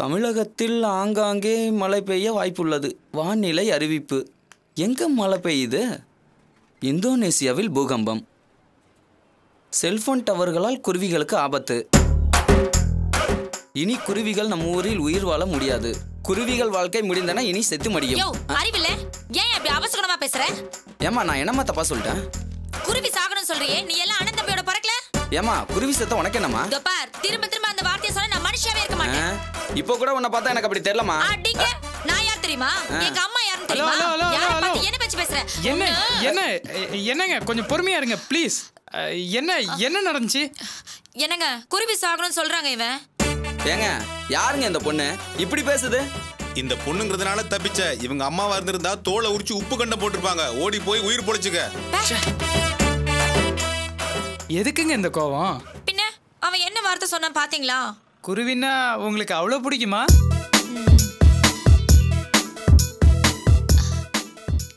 தமிழகத்தில் ஆங்காங்கே மழை பெய்ய வாய்ப்புள்ளது. வானிலை அறிவிப்பு. எங்கே மழை பெய்யுது? இந்தோனேசியாவில் பூகம்பம். செல்போன் டவர்களால் குருவிகளுக்கு ஆபத்து. இனி குருவிகள் நம்ம ஊரில் உயிர் வாழ முடியாது. குருவிகள் வாழ்க்கை முடிந்தன, இனி செத்து மடியும். அறிவில்ல, ஏன் அப்படி அவசரமா பேசுற? ஏமா நான் என்னமா தப்பா சொல்லிட்டேன்? குருவி சாகணும் சொல்றியே, நீ எல்லாம் அண்ணன் தம்பியோட பறக்கல? ஏமா குருவி செத்த உனக்கு என்னமா? இதோ பார், திரும்ப திரும்ப அந்த வார்த்தையை சொன்னா நான் மனுஷியாவே இருக்க மாட்டேன். இப்போ கூட உன்னை பார்த்தா எனக்கு அப்படி தெரியலமா. அடிங்க, நான் யார் தெரியுமா? எங்க அம்மா யாருன்னு தெரியுமா? யாரை பார்த்து என்ன பேச்சு பேசுற? என்னங்க கொஞ்சம் பொறுமையா இருங்க ப்ளீஸ். என்ன நடந்துச்சு? என்னங்க குருவி சாகணும்னு சொல்றாங்க இவன். ஏங்க யாருங்க இந்த பொண்ணு இப்படி பேசுது? இந்த பொண்ணுங்கிறதுனால தப்பிச்ச. இவங்க அம்மாவா இருந்திருந்தா தோலை உரிச்சு உப்பு கண்டம் போட்டிருப்பாங்க. ஓடி போய் உயிர் பொழைச்சுக்க. எதுக்குங்க இந்த கோவம்? பின்ன அவன் என்ன வார்த்தை சொன்னான் பாத்தீங்களா? குருவினா உங்களுக்கு அவ்வளவு பிடிக்குமா?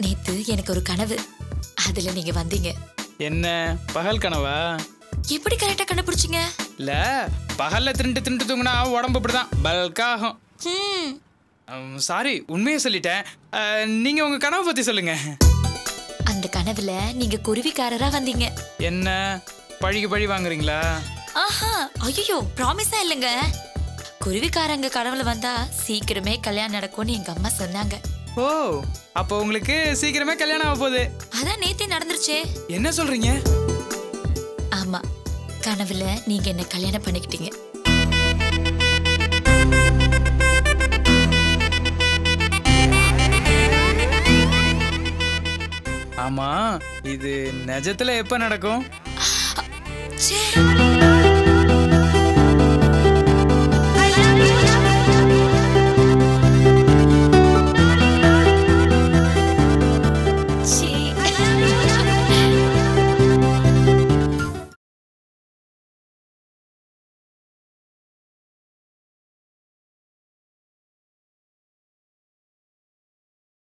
நேத்து எனக்கு ஒரு கனவு, அதுல நீங்க வந்தீங்க. என்ன பகல் கனவா? எப்படி கரெக்டா கண்டுபிடிச்சீங்க? இல்ல பகல்ல திருண்டு தூங்கினா உடம்பு இப்படிதான் பல்காகும். சாரி, உண்மையை சொல்லிட்டேன். நீங்க உங்க கனவை பத்தி சொல்லுங்க. அந்த கனவுல நீங்க குருவிக்காரரா வந்தீங்க. என்ன பழி வாங்குறீங்களா? ஆஹா, ஐயோ, ப்ராமிஸா இல்லைங்க. குருவிக்காரங்க கனவுல வந்தா சீக்கிரமே கல்யாணம் நடக்கும்னு எங்க அம்மா சொன்னாங்க. ஓ, அப்போ உங்களுக்கு சீக்கிரமே கல்யாணம் ஆக போகுது. அதான் நேத்தே நடந்துருச்சே. என்ன சொல்றீங்க? ஆமா, கனவுல நீங்க என்ன கல்யாணம் பண்ணிக்கிட்டீங்க. ஆமா, இது நிஜத்துல எப்ப நடக்கும்? சே